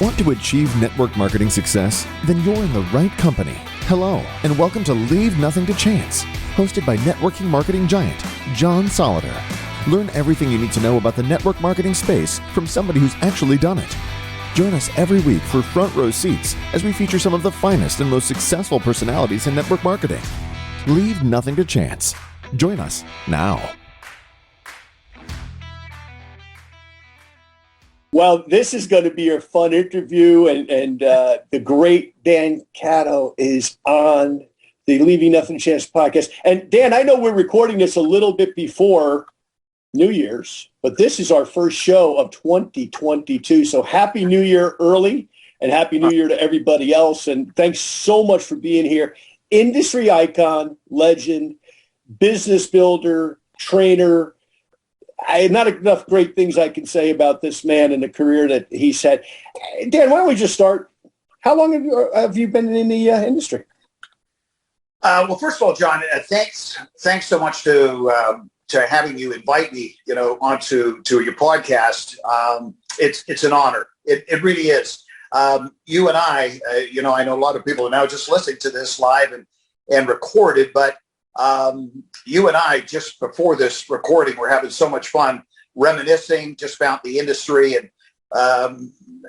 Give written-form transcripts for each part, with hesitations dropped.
Want to achieve network marketing success? Then you're in the right company. Hello, and welcome to Leave Nothing to Chance, hosted by networking marketing giant, John Solleder. Learn everything you need to know about the network marketing space from somebody who's actually done it. Join us every week for front row seats as we feature some of the finest and most successful personalities in network marketing. Leave nothing to chance. Join us now. Well, this is going to be a fun interview, and the great Dan Catto is on the Leaving Nothing to Chance podcast. And Dan, I know we're recording this a little bit before New Year's, but this is our first show of 2022. So Happy New Year early, and Happy New Year to everybody else. And thanks so much for being here. Industry icon, legend, business builder, trainer. I have not enough great things I can say about this man and the career that he's had. Dan, why don't we just start? How long have you been in the industry? Well, first of all, John, thanks so much to having you invite me, onto your podcast. It's an honor. It really is. You and I know a lot of people are now just listening to this live and recorded, but you and I, just before this recording, we're having so much fun reminiscing just about the industry. And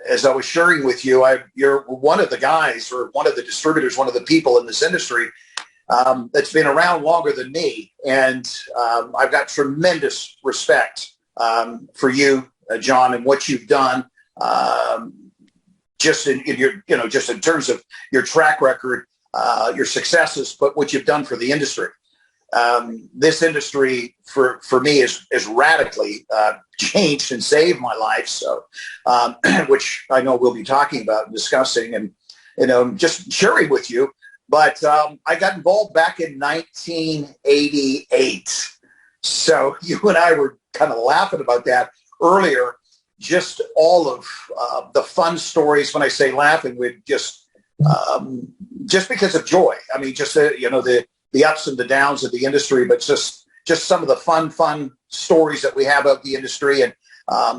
as I was sharing with you, you're one of the guys, or one of the distributors, one of the people in this industry that's been around longer than me. And I've got tremendous respect for you, John, and what you've done just in your, just in terms of your track record, your successes, but what you've done for the industry. This industry for me is radically changed and saved my life. So, which I know we'll be talking about and discussing and, just sharing with you. But I got involved back in 1988. So you and I were kind of laughing about that earlier. Just all of the fun stories. When I say laughing, we just because of joy. I mean, just the ups and the downs of the industry, but just some of the fun stories that we have of the industry and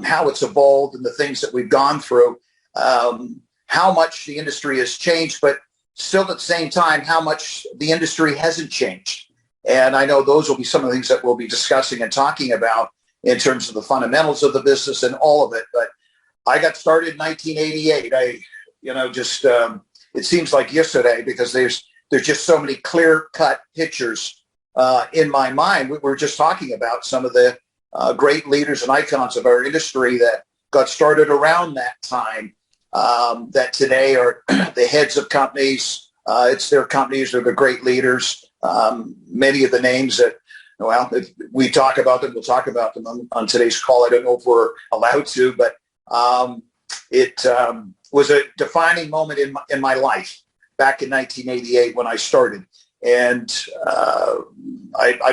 how it's evolved and the things that we've gone through, how much the industry has changed, but still at the same time, how much the industry hasn't changed. And I know those will be some of the things that we'll be discussing and talking about in terms of the fundamentals of the business and all of it. But I got started in 1988. It seems like yesterday because there's just so many clear-cut pictures in my mind. We were just talking about some of the great leaders and icons of our industry that got started around that time, that today are the heads of companies. It's their companies. They're the great leaders. Many of the names that, if we talk about them, we'll talk about them on today's call. I don't know if we're allowed to, but it was a defining moment in my life back in 1988 when I started. And I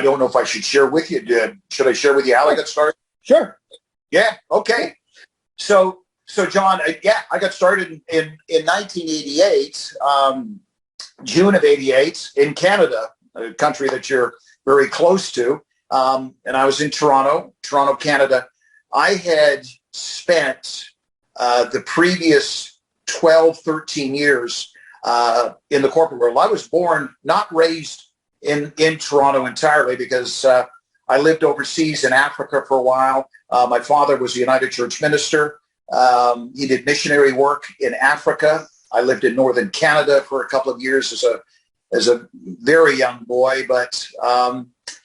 don't know if I should share with you. Should I share with you how I got started? Sure. Yeah. Okay. So John, I got started in 1988, June of 88 in Canada, a country that you're very close to. And I was in Toronto, Canada. I had spent the previous 12, 13 years in the corporate world. I was born, not raised in Toronto entirely, because I lived overseas in Africa for a while. My father was a United Church minister. He did missionary work in Africa. I lived in northern Canada for a couple of years as a very young boy, but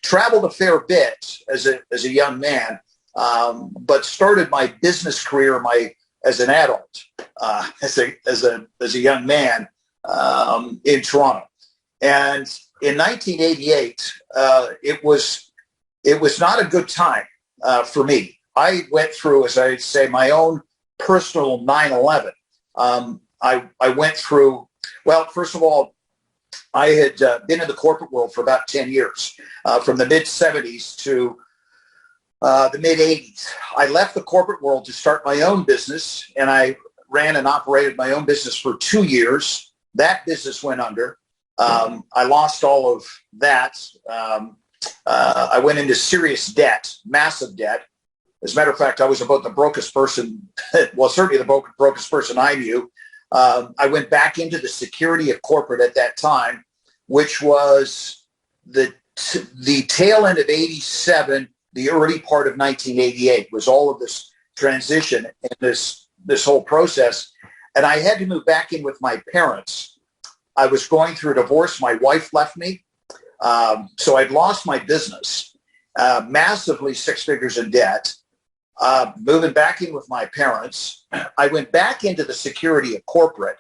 traveled a fair bit as a young man. But started my business career as an adult, as a young man in Toronto. And in 1988, it was not a good time for me. I went through, as I say, my own personal 9/11. I went through, well, first of all, I had been in the corporate world for about 10 years, from the mid-'70s to the mid-'80s. I left the corporate world to start my own business, and I ran and operated my own business for 2 years. That business went under. I lost all of that. I went into serious debt, massive debt. As a matter of fact, I was about the brokest person, well, certainly the brokest person I knew. I went back into the security of corporate at that time, which was the tail end of 87, the early part of 1988 was all of this transition and this whole process. And I had to move back in with my parents. I was going through a divorce. My wife left me. So I'd lost my business, massively 6 figures in debt, moving back in with my parents. I went back into the security of corporate.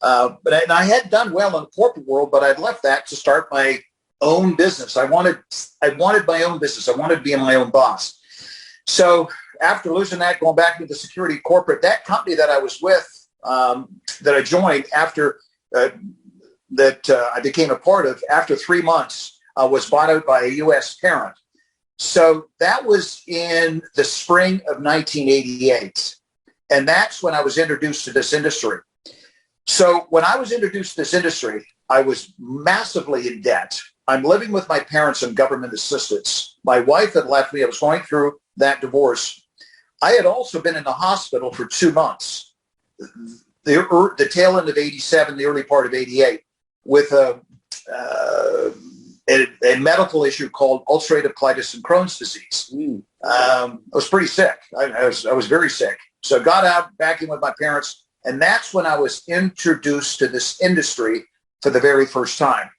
And I had done well in the corporate world, but I'd left that to start my own business. I wanted my own business. I wanted to be my own boss. So after losing that, going back into the security corporate, that company that I was with, that I joined after I became a part of, after 3 months, was bought out by a U.S. parent. So that was in the spring of 1988. And that's when I was introduced to this industry. So when I was introduced to this industry, I was massively in debt. I'm living with my parents on government assistance. My wife had left me. I was going through that divorce. I had also been in the hospital for 2 months, the tail end of 87, the early part of 88, with a medical issue called ulcerative colitis and Crohn's disease. I was pretty sick. I was very sick. So I got out, back in with my parents, and that's when I was introduced to this industry for the very first time.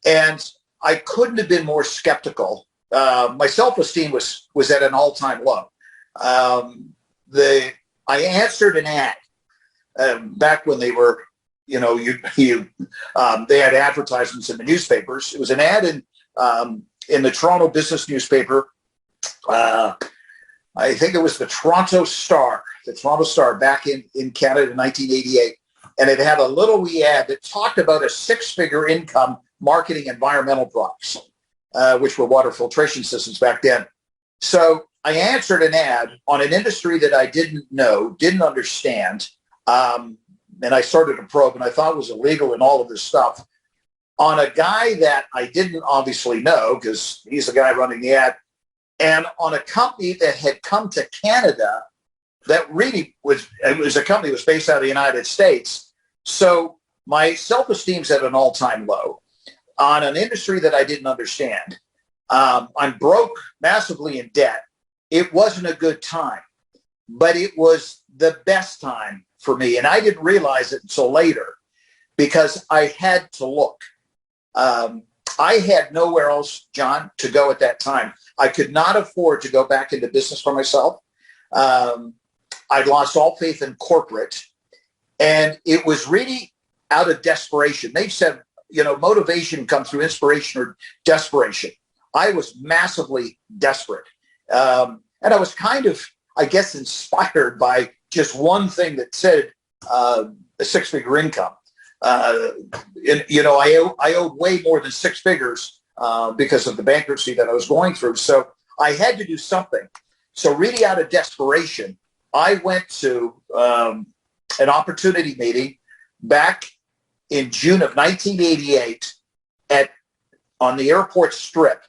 And I couldn't have been more skeptical. My self-esteem was at an all-time low. I answered an ad back when they were, they had advertisements in the newspapers. It was an ad in the Toronto business newspaper. I think it was the Toronto Star back in Canada in 1988. And it had a little wee ad that talked about a 6-figure income marketing environmental products, which were water filtration systems back then. So I answered an ad on an industry that I didn't know, didn't understand. And I started to probe, and I thought it was illegal and all of this stuff on a guy that I didn't obviously know, because he's the guy running the ad, and on a company that had come to Canada that really was a company that was based out of the United States. So my self-esteem's at an all-time low on an industry that I didn't understand. I'm broke, massively in debt. It wasn't a good time, but it was the best time for me. And I didn't realize it until later because I had to look. I had nowhere else, John, to go at that time. I could not afford to go back into business for myself. I'd lost all faith in corporate. And it was really out of desperation. They've said, motivation comes through inspiration or desperation. I was massively desperate. And I was kind of, I guess, inspired by just one thing that said a 6-figure income. I owed way more than 6 figures because of the bankruptcy that I was going through. So I had to do something. So really out of desperation, I went to an opportunity meeting back in June of 1988 on the airport strip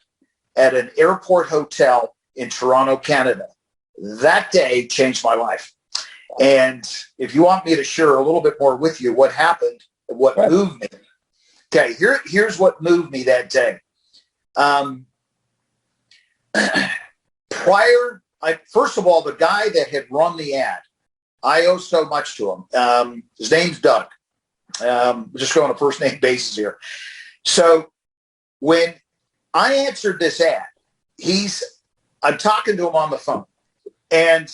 at an airport hotel in Toronto, Canada. That day changed my life. And if you want me to share a little bit more with you what happened, what moved me. Okay, here's what moved me that day. First of all, the guy that had run the ad, I owe so much to him. His name's Doug. Just going on a first name basis here. So when I answered this ad, I'm talking to him on the phone, and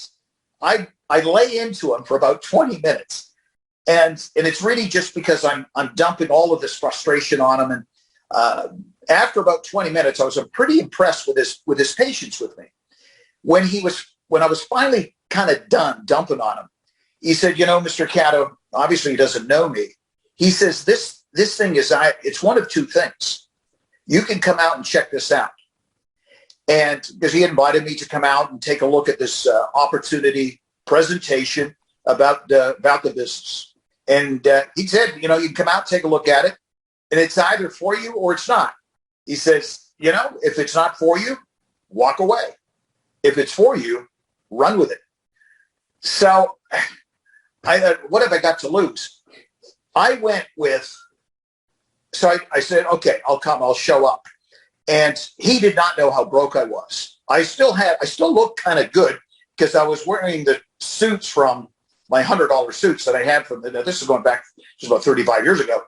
I lay into him for about 20 minutes. And it's really just because I'm dumping all of this frustration on him. And after about 20 minutes, I was pretty impressed with his patience with me. When I was finally kind of done dumping on him, he said, Mr. Catto, obviously he doesn't know me. He says, this thing it's one of two things. You can come out and check this out. And because he invited me to come out and take a look at this opportunity presentation about the business. And he said, you can come out, take a look at it, and it's either for you or it's not. He says, if it's not for you, walk away. If it's for you, run with it. So I thought, what have I got to lose? I said, okay, I'll come, I'll show up. And he did not know how broke I was. I still looked kind of good because I was wearing the suits from my $100 suits that I had from this is going back just about 35 years ago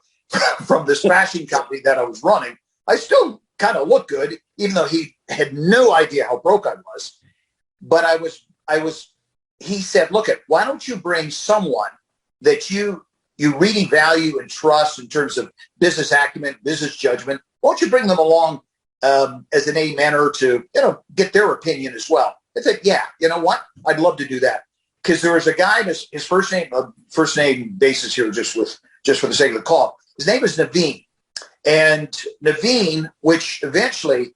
from this fashion company that I was running. I still kind of looked good, even though he had no idea how broke I was. But he said, look, why don't you bring someone that you really value and trust in terms of business acumen, business judgment? Why don't you bring them along as an aid mentor to, get their opinion as well? I said, yeah, you know what? I'd love to do that. Because there was a guy, his first name basis here, just for the sake of the call. His name is Naveen. And Naveen, which eventually,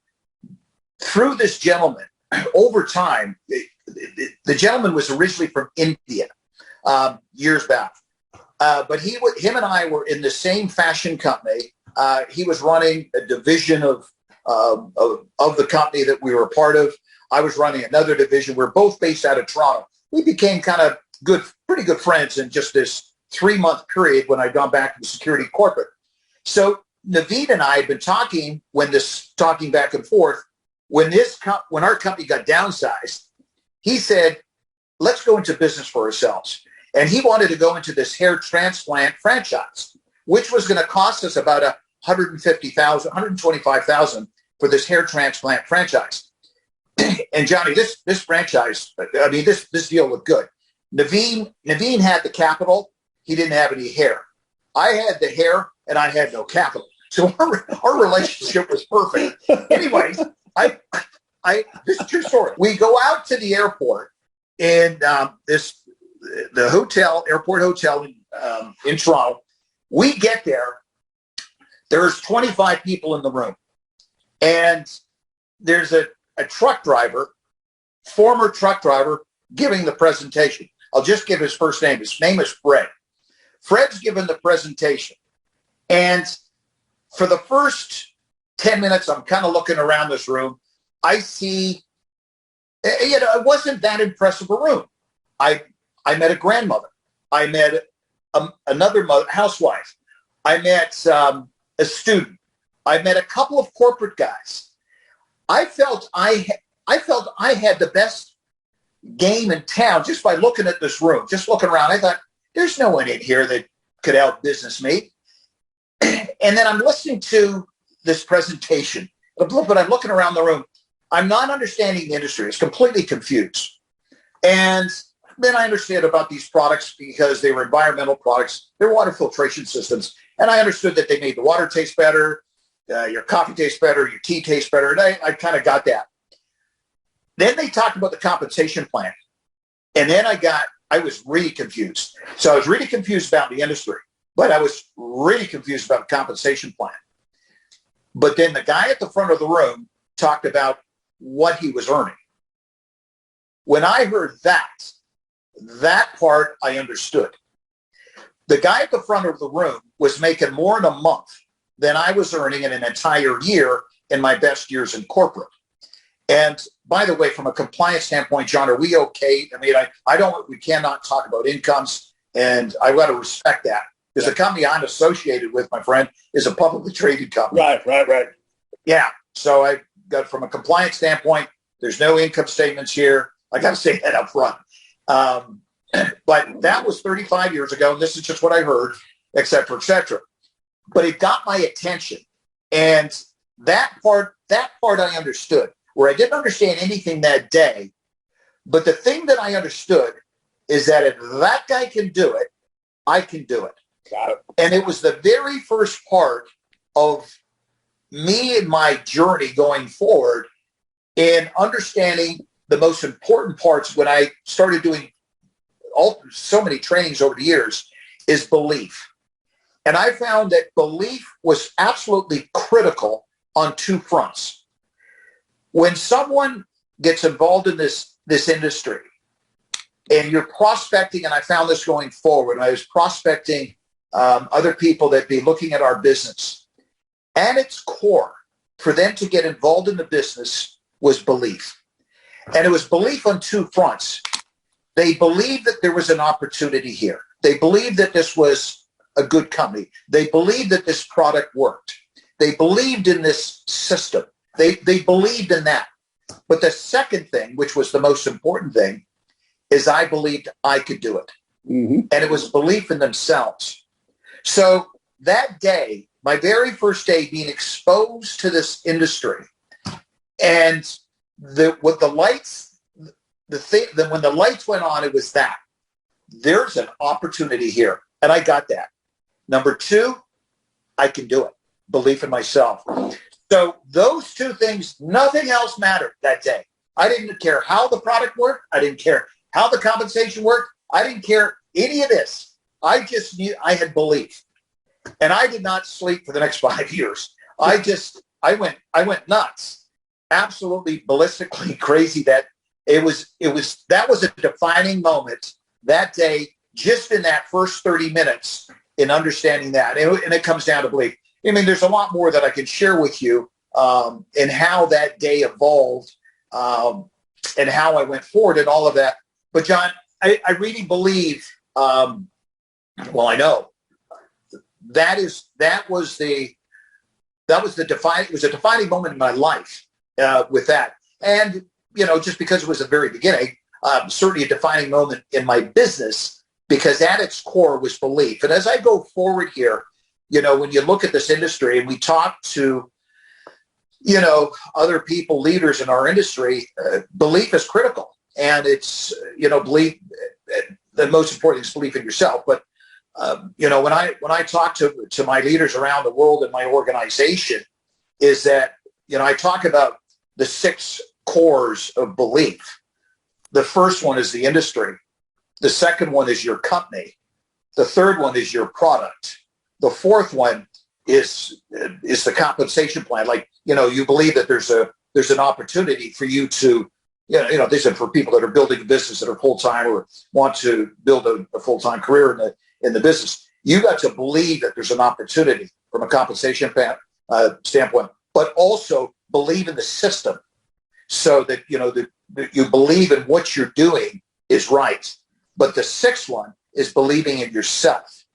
through this gentleman, over time, the gentleman was originally from India years back. But him and I were in the same fashion company. He was running a division of the company that we were a part of. I was running another division. We're both based out of Toronto. We became kind of pretty good friends in just this 3-month period when I'd gone back to the security corporate. So Naveed and I had been talking back and forth. When our company got downsized, he said, let's go into business for ourselves. And he wanted to go into this hair transplant franchise, which was going to cost us about $150,000, $125,000 for this hair transplant franchise. And Johnny, this franchise, this deal looked good. Naveen had the capital. He didn't have any hair. I had the hair and I had no capital. So our relationship was perfect. Anyways, this is a true story. We go out to the airport in the airport hotel in Toronto. We get there. There's 25 people in the room. And there's a truck driver, former truck driver, giving the presentation. I'll just give his first name. His name is Fred. Fred's given the presentation. And for the first 10 minutes, I'm kind of looking around this room. I see, it wasn't that impressive a room. I met a grandmother. I met another housewife. I met a student. I met a couple of corporate guys. I felt I had the best game in town just by looking at this room, just looking around. I thought, there's no one in here that could out-business me. And then I'm listening to this presentation, but I'm looking around the room. I'm not understanding the industry. It's completely confused. And then I understood about these products because they were environmental products. They're water filtration systems. And I understood that they made the water taste better, your coffee tastes better, your tea tastes better. And I kind of got that. Then they talked about the compensation plan. And then I was really confused. So I was really confused about the industry, but I was really confused about the compensation plan. But then the guy at the front of the room talked about what he was earning. When I heard that part I understood. The guy at the front of the room was making more in a month than I was earning in an entire year in my best years in corporate. And by the way, from a compliance standpoint, John, are we okay? I mean, we cannot talk about incomes, and I've got to respect that because the company I'm associated with, my friend, is a publicly traded company. Right. Yeah. So I got, from a compliance standpoint, there's no income statements here. I got to say that up front. But that was 35 years ago, and this is just what I heard, et cetera, et cetera. But it got my attention. And that part I understood, where I didn't understand anything that day. But the thing that I understood is that if that guy can do it, I can do it. Got it. And it was the very first part of me and my journey going forward in understanding the most important parts when I started doing so many trainings over the years is belief. And I found that belief was absolutely critical on two fronts. When someone gets involved in this industry and you're prospecting, and I found this going forward, I was prospecting other people that be looking at our business. At its core, for them to get involved in the business was belief. And it was belief on two fronts. They believed that there was an opportunity here. They believed that this was a good company. They believed that this product worked. They believed in this system. They believed in that. But the second thing, which was the most important thing, is I believed I could do it. Mm-hmm. And it was belief in themselves. So that day, my very first day being exposed to this industry, and when the lights went on, it was that there's an opportunity here. And I got that. Number two, I can do it. Belief in myself. So those two things, nothing else mattered that day. I didn't care how the product worked. I didn't care how the compensation worked. I didn't care any of this. I just knew I had belief. And I did not sleep for the next 5 years. I went nuts. Absolutely ballistically crazy. That was a defining moment that day, just in that first 30 minutes in understanding that. And it comes down to belief. I mean, there's a lot more that I can share with you in how that day evolved and how I went forward and all of that. But John, I really believe, I know it was a defining moment in my life with that. And, just because it was the very beginning, certainly a defining moment in my business, because at its core was belief. And as I go forward here, when you look at this industry and we talk to, other people, leaders in our industry, belief is critical. And it's, belief, the most important thing is belief in yourself. But, when I talk to my leaders around the world in my organization, is that, I talk about the 6 cores of belief. The first one is the industry. The second one is your company. The third one is your product. The fourth one is the compensation plan. Like, you believe that there's an opportunity for you to, these are for people that are building a business that are full-time or want to build a full-time career in the business. You got to believe that there's an opportunity from a compensation standpoint, but also believe in the system so that, that you believe in what you're doing is right. But the 6th one is believing in yourself.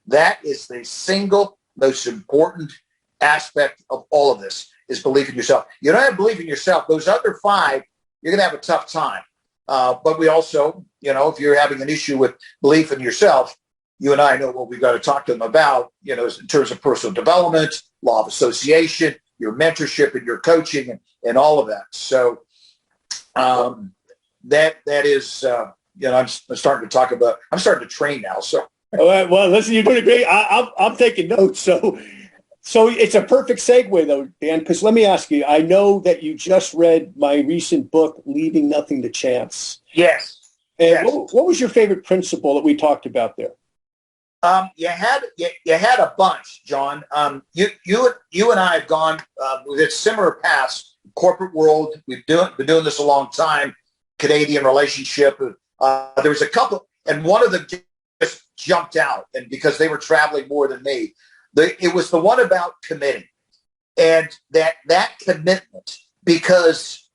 That is the single most important aspect of all of this, is belief in yourself. You don't have belief in yourself. Those other 5, you're going to have a tough time. But we also, if you're having an issue with belief in yourself, you and I know what we've got to talk to them about, in terms of personal development, law of association, your mentorship and your coaching and all of that. So that is, I'm starting to train now. So. Well, listen, you're doing great. I'm taking notes. So it's a perfect segue, though, Dan, because let me ask you, I know that you just read my recent book, Leaving Nothing to Chance. Yes. And yes. What was your favorite principle that we talked about there? You had a bunch, John. You and I have gone with similar paths. Corporate world, we've been doing this a long time. Canadian relationship. There was a couple, and one of them just jumped out, and because they were traveling more than me, it was the one about committing, and that commitment, because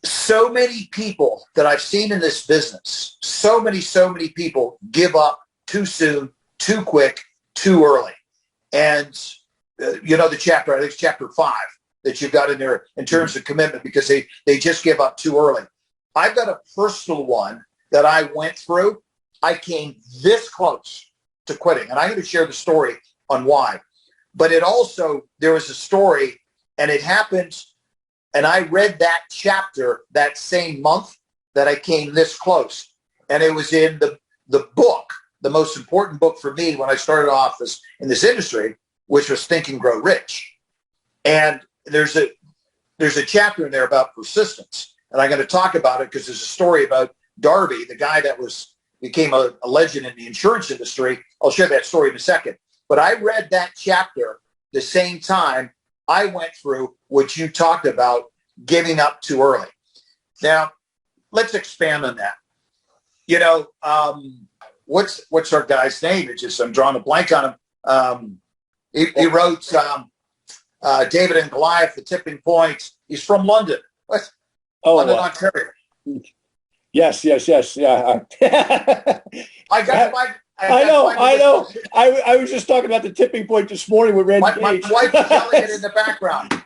so many people that I've seen in this business, so many people give up too soon, too quick, too early. And the chapter, I think it's chapter 5 that you've got in there in terms of commitment, because they just give up too early. I've got a personal one that I went through. I came this close to quitting, and I'm going to share the story on why. But there was a story, and it happened, and I read that chapter that same month that I came this close. And it was in the book, the most important book for me when I started off in this industry, which was Think and Grow Rich. And there's a chapter in there about persistence. And I'm going to talk about it because there's a story about Darby, the guy that became a legend in the insurance industry. I'll share that story in a second. But I read that chapter the same time I went through what you talked about, giving up too early. Now, let's expand on that. What's our guy's name? I'm drawing a blank on him. He wrote David and Goliath, The Tipping Point. He's from London. Oh, London, Ontario. Yes. Yeah. I got my. I know. I was just talking about the tipping point this morning with Randy My Gage. wife is yelling it in the background.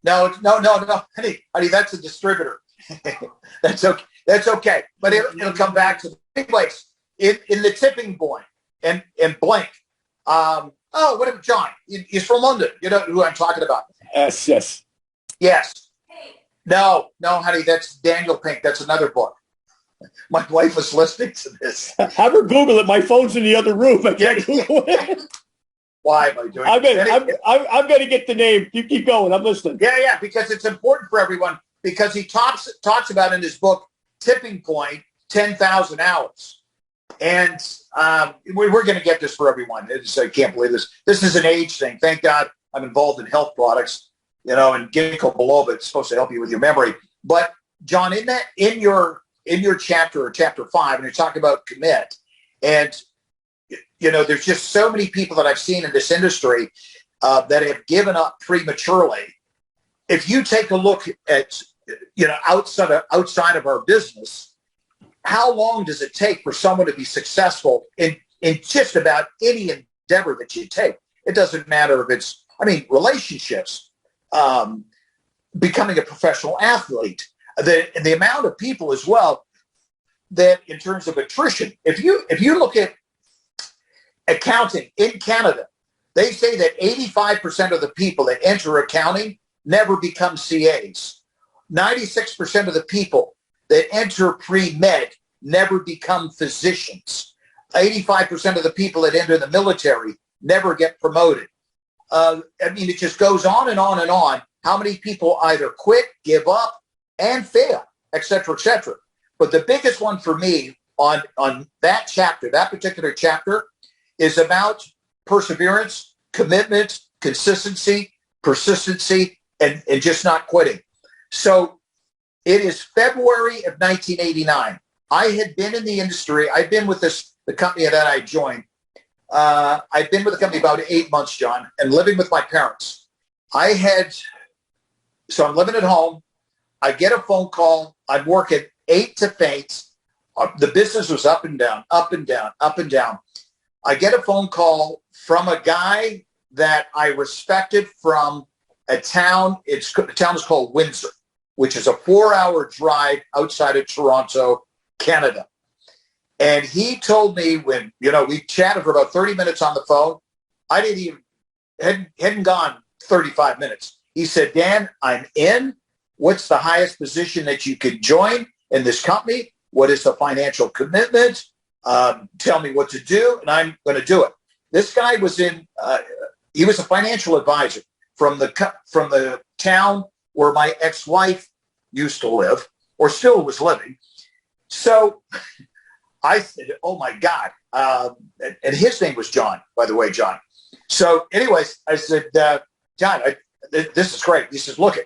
No, honey, that's a distributor. That's okay. That's okay. But it'll come back to the place in the tipping point and blank. What John? He's from London. You know who I'm talking about? Yes. No, honey, that's Daniel Pink. That's another book. My wife was listening to this. Have her Google it. My phone's in the other room. I can't Google it. Why am I doing I'm going to get the name. You keep going. I'm listening. Yeah, because it's important for everyone, because he talks about in his book, Tipping Point, 10,000 hours. And we're going to get this for everyone. I can't believe this. This is an age thing. Thank God I'm involved in health products, and ginkgo biloba, it's supposed to help you with your memory. But John, in your chapter, or chapter 5, and you're talking about commit, and there's just so many people that I've seen in this industry that have given up prematurely. If you take a look at outside of our business, how long does it take for someone to be successful in just about any endeavor that you take? It doesn't matter if it's, relationships, becoming a professional athlete, the amount of people as well that in terms of attrition, if you look at accounting in Canada, they say that 85% of the people that enter accounting never become CAs. 96% of the people that enter pre-med never become physicians. 85% of the people that enter the military never get promoted. It just goes on and on and on. How many people either quit, give up, and fail, et cetera, et cetera. But the biggest one for me on that chapter, that particular chapter, is about perseverance, commitment, consistency, persistency, and just not quitting. So it is February of 1989. I had been in the industry. I've been with the company that I joined. I've been with the company about 8 months, John, and living with my parents. So I'm living at home. I get a phone call. I'm working 8 to faint. The business was up and down, up and down, up and down. I get a phone call from a guy that I respected from a town. The town is called Windsor, which is a 4-hour drive outside of Toronto, Canada. And he told me when, we chatted for about 30 minutes on the phone. I hadn't gone 35 minutes. He said, Dan, I'm in. What's the highest position that you could join in this company? What is the financial commitment? Tell me what to do, and I'm going to do it. This guy was he was a financial advisor from the town where my ex-wife used to live, or still was living. So I said, oh my God. And his name was John, by the way, John. So anyways, I said, John, this is great. He says, look,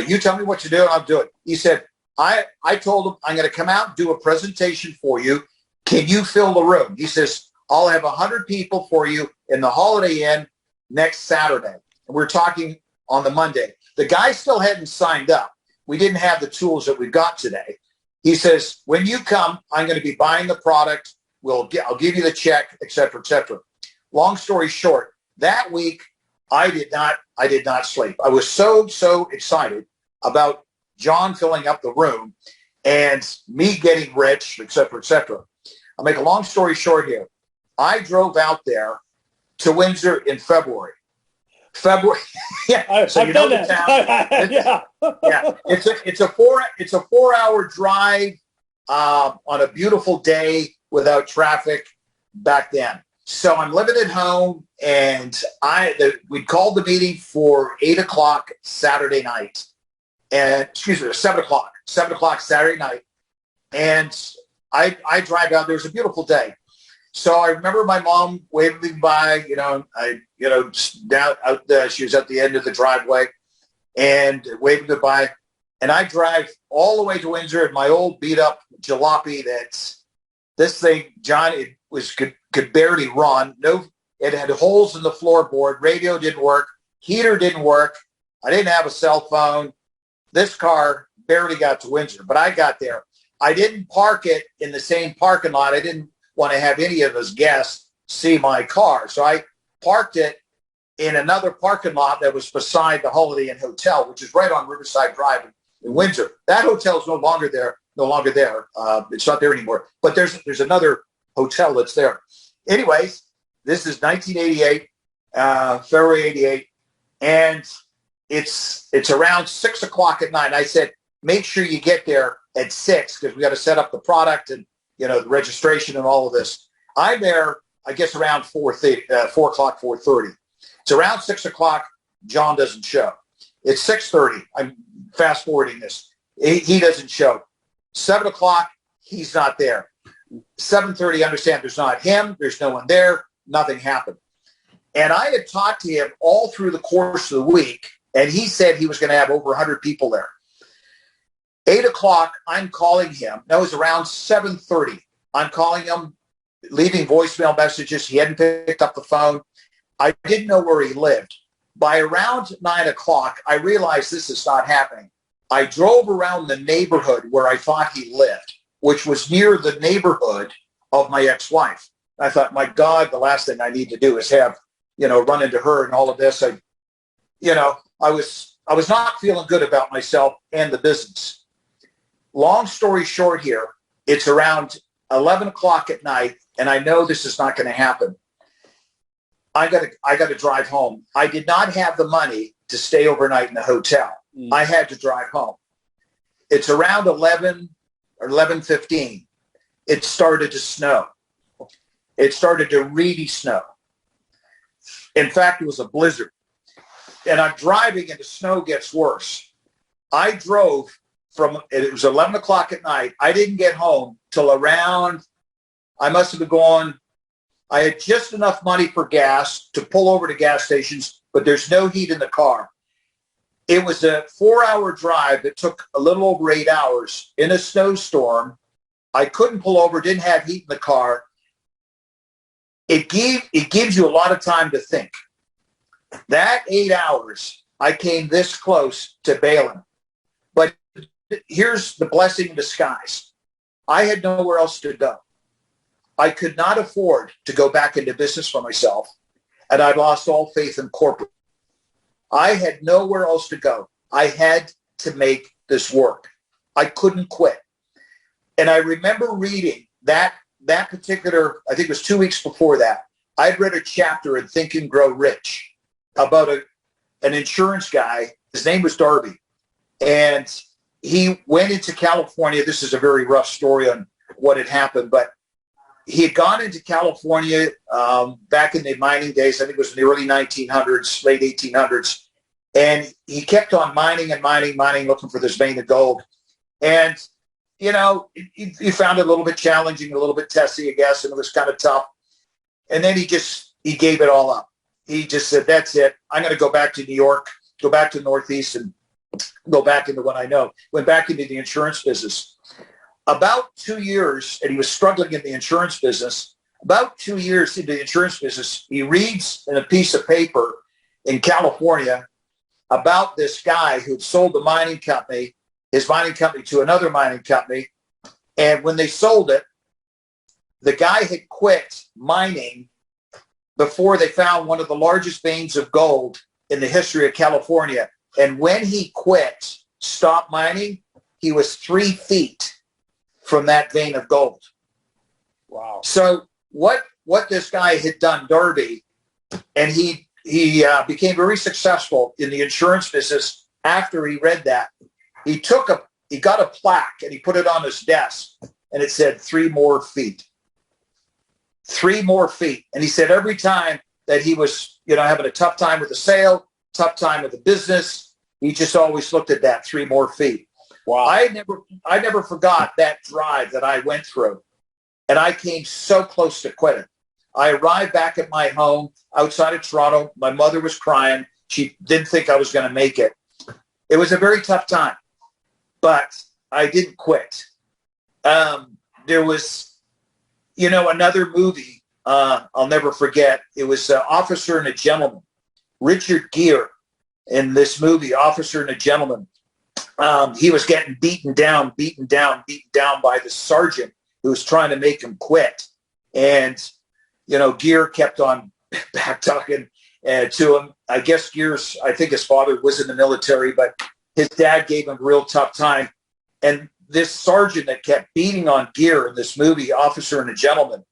you tell me what to do and I'll do it. He said, I told him I'm going to come out and do a presentation for you. Can you fill the room? He says, I'll have 100 people for you in the Holiday Inn next Saturday. And we're talking on the Monday. The guy still hadn't signed up. We didn't have the tools that we've got today. He says, when you come, I'm going to be buying the product. I'll give you the check, et cetera, et cetera. Long story short, that week, I did not sleep. I was so excited about John filling up the room and me getting rich, et cetera, et cetera. I'll make a long story short here. I drove out there to Windsor in February. Yeah. So I've done the town. Yeah. It's a 4-hour drive on a beautiful day without traffic back then. So I'm living at home, and we called the meeting for 8:00 Saturday night, and 7:00 Saturday night, and I drive out. There's a beautiful day. So I remember my mom waving me by, down out there. She was at the end of the driveway and waving goodbye. And I drive all the way to Windsor in my old beat up jalopy. This thing, John, it could barely run. It had holes in the floorboard. Radio didn't work. Heater didn't work. I didn't have a cell phone. This car barely got to Windsor, but I got there. I didn't park it in the same parking lot. I didn't want to have any of his guests see my car. So I parked it in another parking lot that was beside the Holiday Inn Hotel, which is right on Riverside Drive in Windsor. That hotel is no longer there. It's not there anymore. But there's another hotel that's there. Anyways, this is 1988, February 88, and it's around 6 o'clock at night. I said, make sure you get there at 6 because we got to set up the product and, the registration and all of this. I'm there, I guess, around 4 o'clock, 4:30. It's around 6 o'clock. John doesn't show. It's 6:30. I'm fast forwarding this. He doesn't show. 7 o'clock, he's not there. 7:30, understand there's not him. There's no one there. Nothing happened. And I had talked to him all through the course of the week, and he said he was going to have over 100 people there. 8 o'clock, I'm calling him. That was around 7:30. I'm calling him, leaving voicemail messages. He hadn't picked up the phone. I didn't know where he lived. By around 9 o'clock, I realized this is not happening. I drove around the neighborhood where I thought he lived, which was near the neighborhood of my ex-wife. I thought, my God, the last thing I need to do is have, run into her and all of this. I was not feeling good about myself and the business. Long story short here, it's around 11 o'clock at night, and I know this is not going to happen. I got to drive home. I did not have the money to stay overnight in the hotel. I had to drive home. It's around 11 or 11:15. It started to snow. It started to really snow. In fact, it was a blizzard. And I'm driving and the snow gets worse. I drove it was 11 o'clock at night. I didn't get home till around, I must have been going, I had just enough money for gas to pull over to gas stations, but there's no heat in the car. It was a 4-hour drive that took a little over 8 hours in a snowstorm. I couldn't pull over, didn't have heat in the car. It gives you a lot of time to think. That 8 hours, I came this close to bailing. But here's the blessing in disguise. I had nowhere else to go. I could not afford to go back into business for myself, and I lost all faith in corporate. I had nowhere else to go. I had to make this work. I couldn't quit. And I remember reading that particular, I think it was 2 weeks before that, I'd read a chapter in Think and Grow Rich about an insurance guy. His name was Darby. And he went into California. This is a very rough story on what had happened, but he had gone into California back in the mining days. I think it was in the early 1900s, late 1800s. And he kept on mining and mining, looking for this vein of gold. And, he found it a little bit challenging, a little bit testy, I guess, and it was kind of tough. And then he gave it all up. He just said, that's it. I'm going to go back to New York, go back to the Northeast and go back into what I know. Went back into the insurance business. About 2 years, and he was struggling in the insurance business. About 2 years into the insurance business, he reads in a piece of paper in California about this guy who had sold his mining company to another mining company. And when they sold it, the guy had quit mining before they found one of the largest veins of gold in the history of California. And when he quit, stopped mining, he was 3 feet from that vein of gold. Wow. So what this guy had done, Darby, and he became very successful in the insurance business after he read that. He got a plaque and he put it on his desk and it said 3 more feet. 3 more feet. And he said every time that he was, having a tough time with the sale, tough time with the business, he just always looked at that 3 more feet. Wow. I never forgot that drive that I went through. And I came so close to quitting. I arrived back at my home outside of Toronto. My mother was crying. She didn't think I was going to make it. It was a very tough time, but I didn't quit. There was, another movie I'll never forget. It was Officer and a Gentleman. Richard Gere in this movie, Officer and a Gentleman. he was getting beaten down by the sergeant who was trying to make him quit. And, Gear kept on back talking to him. I guess I think his father was in the military, but his dad gave him a real tough time. And this sergeant that kept beating on Gear in this movie, Officer and a Gentleman,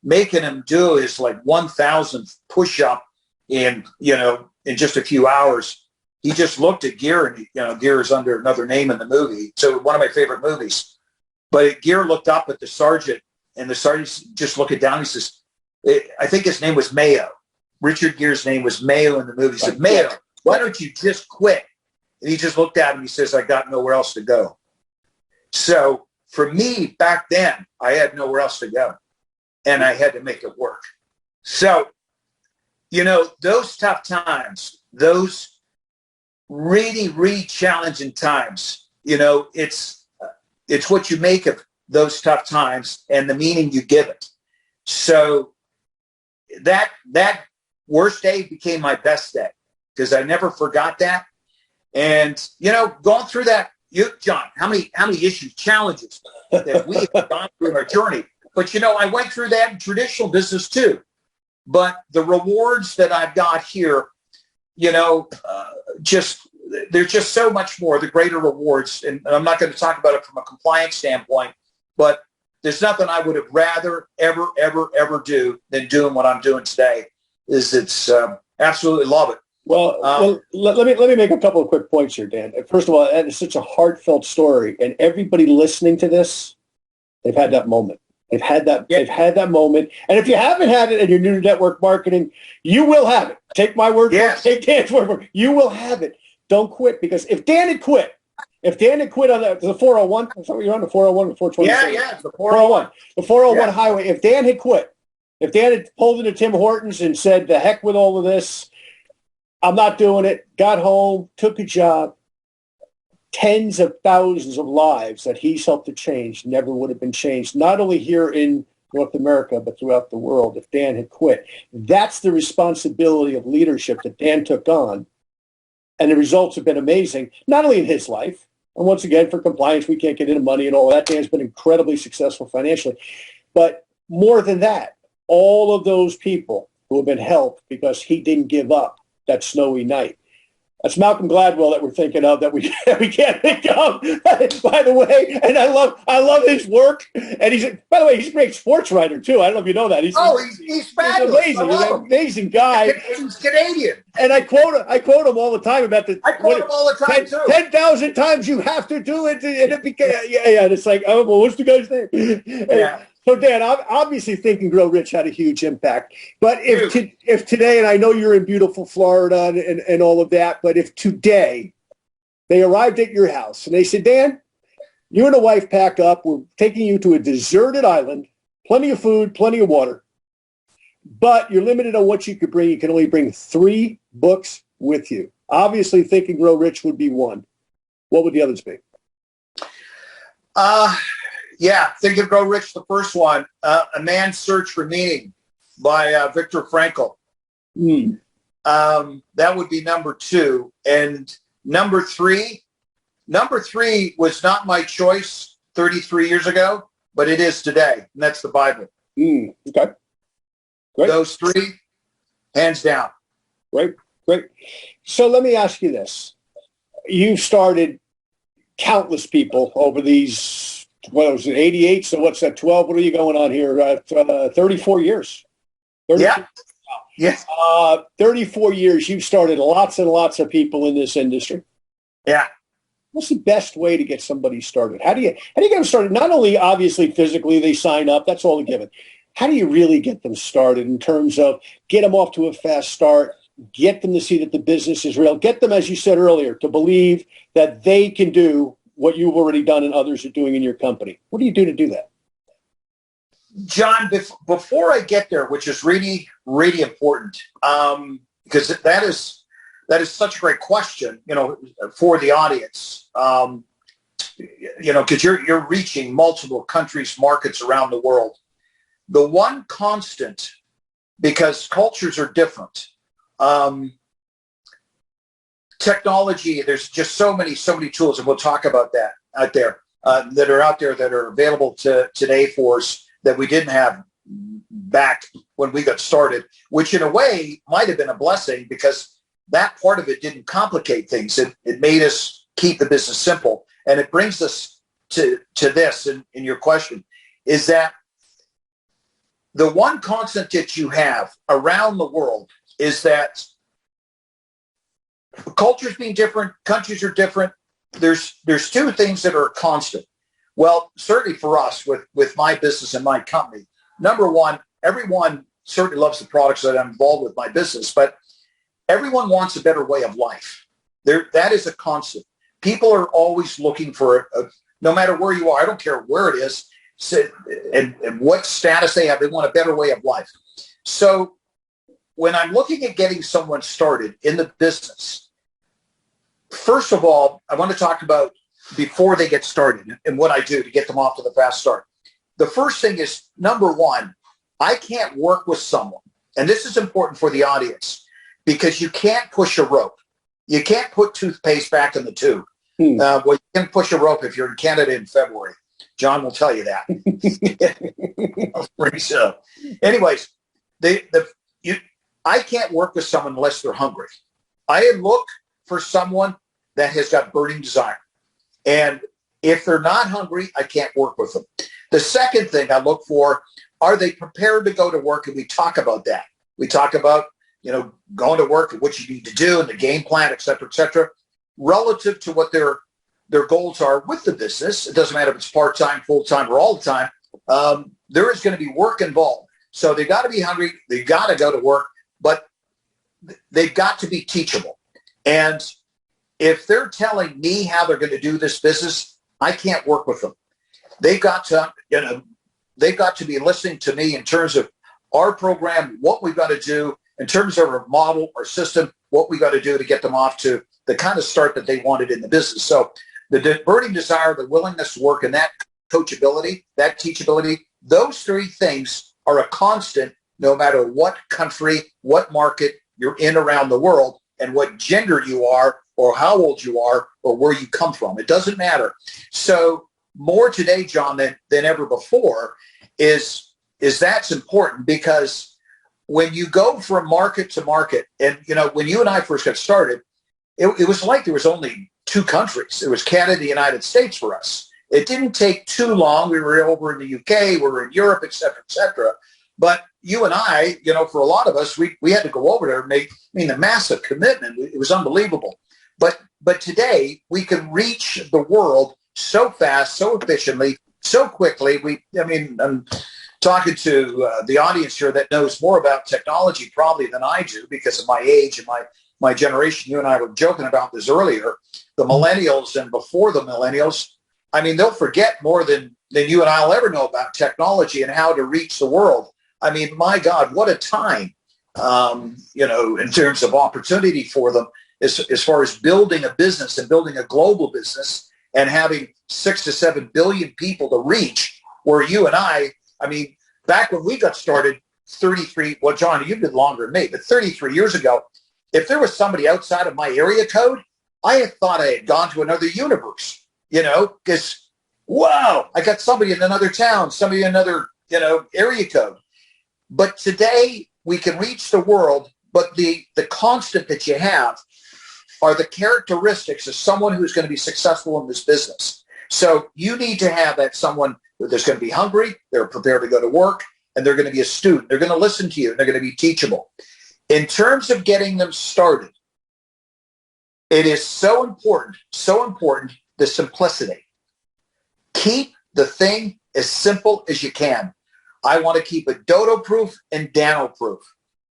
making him do his 1,000th push-up in just a few hours. He just looked at Gear, and Gear is under another name in the movie. So one of my favorite movies. But Gear looked up at the sergeant, and the sergeant just looking down. He says, I think his name was Mayo. Richard Gere's name was Mayo in the movie. He said, Mayo, why don't you just quit? And he just looked at him. He says, I got nowhere else to go. So for me back then, I had nowhere else to go, and I had to make it work. So, those tough times, those really, really challenging times, it's what you make of those tough times and the meaning you give it. So that worst day became my best day because I never forgot that. And, going through that, John, how many issues, challenges that we have gone through in our journey. But, I went through that in traditional business too. But the rewards that I've got here, there's just so much more, the greater rewards. And I'm not going to talk about it from a compliance standpoint, but there's nothing I would have rather ever, ever, ever do than doing what I'm doing today. It's absolutely love it. Well, let me make a couple of quick points here, Dan. First of all, that is such a heartfelt story, and everybody listening to this, they've had that moment. They've had that moment. And if you haven't had it and you're new to network marketing, you will have it. Take my word for it. Take Dan's word for it. You will have it. Don't quit, because if Dan had quit on the 401, you're on the 401 or 420. Yeah, the 401. The 401 highway. If Dan had quit, if Dan had pulled into Tim Hortons and said, the heck with all of this, I'm not doing it, got home, took a job, tens of thousands of lives that he's helped to change never would have been changed, not only here in North America, but throughout the world if Dan had quit. That's the responsibility of leadership that Dan took on. And the results have been amazing, not only in his life, and once again, for compliance, we can't get into money and all that. Dan's been incredibly successful financially. But more than that, all of those people who have been helped because he didn't give up that snowy night. That's Malcolm Gladwell that we're thinking of that we can't think of, by the way. And I love his work. And he's a great sports writer too. I don't know if you know that. He's fabulous. He's amazing. He's an amazing guy. He's Canadian. And I quote him all the time about I quote him all the time too. 10,000 times you have to do it. And it became, And it's like, oh, well, what's the guy's name? Yeah. So, Dan, obviously Think and Grow Rich had a huge impact. But if today, and I know you're in beautiful Florida and all of that, but if today they arrived at your house and they said, Dan, you and the wife pack up, we're taking you to a deserted island, plenty of food, plenty of water, but you're limited on what you could bring. You can only bring 3 books with you. Obviously, Think and Grow Rich would be one. What would the others be? Think and Grow Rich, the first one, A Man's Search for Meaning by Viktor Frankl. That would be number 2. And number 3 was not my choice 33 years ago, but it is today, and that's the Bible. Okay. Great. Those 3, hands down. Great. So let me ask you this. You've started countless people over these, what was it, 88? So what's that, 12? What are you going on here? 34 years. 34, Yeah. 34 years. You've started lots and lots of people in this industry. Yeah. What's the best way to get somebody started? How do you get them started? Not only obviously physically they sign up, that's all a given. How do you really get them started in terms of get them off to a fast start, get them to see that the business is real, get them, as you said earlier, to believe that they can do what you've already done and others are doing in your company? What do you do to do that? John, before I get there, which is really, really important, because that is such a great question, for the audience, because you're reaching multiple countries, markets around the world. The one constant, because cultures are different, to technology, there's just so many tools, and we'll talk about that out there that are available today for us that we didn't have back when we got started, which in a way might have been a blessing because that part of it didn't complicate things. It made us keep the business simple. And it brings us to this in your question, is that the one constant that you have around the world is that cultures being different, countries are different. There's two things that are constant. Well, certainly for us with my business and my company, number one, everyone certainly loves the products that I'm involved with my business, but everyone wants a better way of life. That is a constant. People are always looking for, no matter where you are, I don't care where it is, and what status they have, they want a better way of life. So when I'm looking at getting someone started in the business, first of all, I want to talk about before they get started and what I do to get them off to the fast start. The first thing is, number one, I can't work with someone, and this is important for the audience, because you can't push a rope. You can't put toothpaste back in the tube. Well, you can push a rope if you're in Canada in February. John will tell you that. So, anyways, I can't work with someone unless they're hungry. I look for someone that has got burning desire. And if they're not hungry, I can't work with them. The second thing I look for, are they prepared to go to work? And we talk about that. We talk about, going to work and what you need to do and the game plan, et cetera, relative to what their goals are with the business. It doesn't matter if it's part-time, full-time, or all the time. There is going to be work involved. So they've got to be hungry. They've got to go to work, but they've got to be teachable. And if they're telling me how they're going to do this business, I can't work with them. They've got to be listening to me in terms of our program, what we've got to do, in terms of our model, our system, what we got to do to get them off to the kind of start that they wanted in the business. So the burning desire, the willingness to work, and that coachability, that teachability, those three things are a constant no matter what country, what market you're in around the world, and what gender you are, or how old you are, or where you come from. It doesn't matter. So more today, John, than ever before is that's important, because when you go from market to market, and when you and I first got started, it was like there was only two countries. It was Canada and the United States for us. It didn't take too long. We were over in the UK, we were in Europe, et cetera. But you and I, for a lot of us, we had to go over there and make, a massive commitment. It was unbelievable. But today we can reach the world so fast, so efficiently, so quickly. I'm talking to the audience here that knows more about technology probably than I do because of my age and my generation. You and I were joking about this earlier. The millennials and before the millennials, they'll forget more than you and I'll ever know about technology and how to reach the world. My God, what a time, in terms of opportunity for them as far as building a business and building a global business and having 6 to 7 billion people to reach, where you and I, back when we got started 33, well, John, you've been longer than me, but 33 years ago, if there was somebody outside of my area code, I had thought I had gone to another universe, because, wow, I got somebody in another town, somebody in another, area code. But today we can reach the world, but the constant that you have are the characteristics of someone who's going to be successful in this business. So you need to have that someone that's going to be hungry, they're prepared to go to work, and they're going to be a student. They're going to listen to you, and they're going to be teachable. In terms of getting them started, it is so important, the simplicity. Keep the thing as simple as you can. I want to keep it dodo-proof and dano-proof.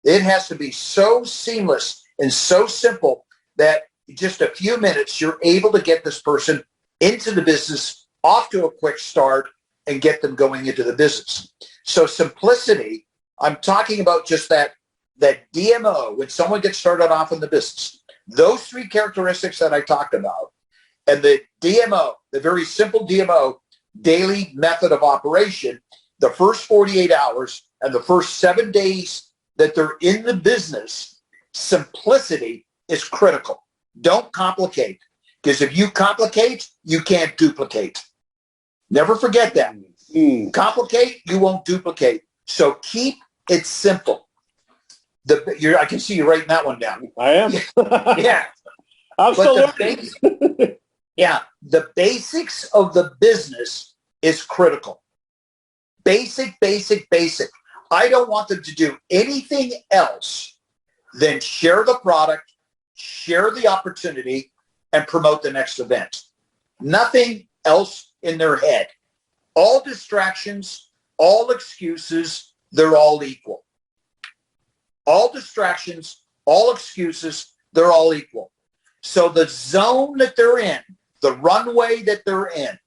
It has to be so seamless and so simple that in just a few minutes, you're able to get this person into the business, off to a quick start, and get them going into the business. So simplicity, I'm talking about just that DMO, when someone gets started off in the business, those three characteristics that I talked about, and the DMO, the very simple DMO, daily method of operation, the first 48 hours and the first 7 days that they're in the business, simplicity is critical. Don't complicate, because if you complicate, you can't duplicate. Never forget that. Complicate, you won't duplicate. So keep it simple. I can see you writing that one down. I am. Yeah. I'm still learning. Yeah. The basics of the business is critical. Basic. I don't want them to do anything else than share the product, share the opportunity, and promote the next event. Nothing else in their head. All distractions, all excuses, they're all equal. All distractions, all excuses, they're all equal. So the zone that they're in, the runway that they're in,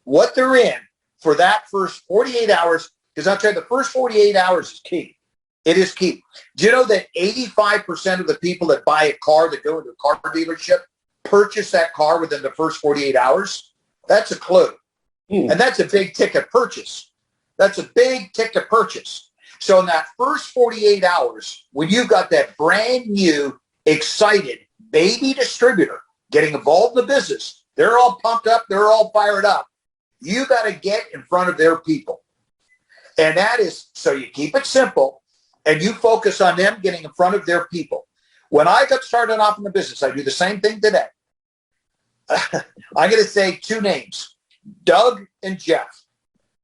what they're in for that first 48 hours, because I'll tell you, the first 48 hours is key. It is key. Do you know that 85% of the people that buy a car, that go into a car dealership, purchase that car within the first 48 hours? That's a clue. And that's a big ticket purchase. That's a big ticket purchase. So in that first 48 hours, when you've got that brand new, excited baby distributor getting involved in the business, they're all pumped up, they're all fired up. You got to get in front of their people. And that is, so you keep it simple and you focus on them getting in front of their people. When I got started off in the business, I do the same thing today. I'm going to say two names, Doug and Jeff.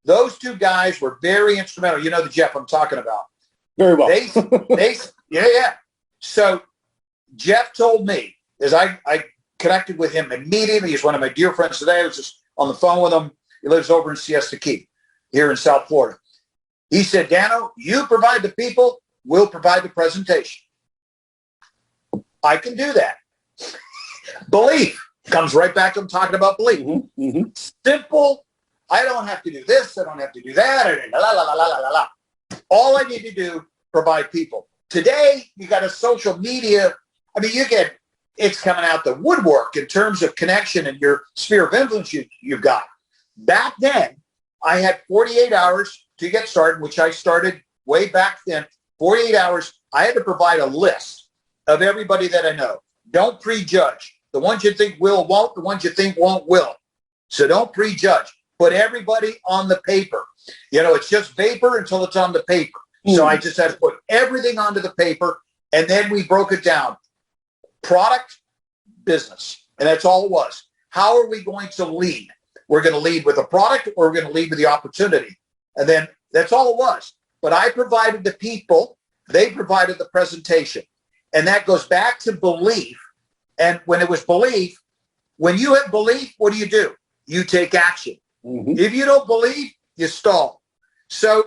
Those two guys were very instrumental. You know the Jeff I'm talking about. Very well. Yeah. So Jeff told me, as I connected with him immediately. He's one of my dear friends today. I was just on the phone with him. He lives over in Siesta Key here in South Florida. He said, Dano, you provide the people, we'll provide the presentation. I can do that. Belief comes right back to him talking about belief. Simple. I don't have to do this. I don't have to do that. All I need to do, provide people. Today, you got a social media. I mean, it's coming out the woodwork in terms of connection and your sphere of influence you've got. Back then, I had 48 hours to get started, which I started way back then. 48 hours. I had to provide a list of everybody that I know. Don't prejudge. The ones you think will, won't. The ones you think won't, will. So don't prejudge. Put everybody on the paper. You know, it's just vapor until it's on the paper. So I just had to put everything onto the paper, and then we broke it down. Product, business. And that's all it was. How are we going to lead? We're going to lead with a product, or we're going to lead with the opportunity. And then that's all it was. But I provided the people. They provided the presentation. And that goes back to belief. And when it was belief, when you have belief, what do? You take action. If you don't believe, you stall. So,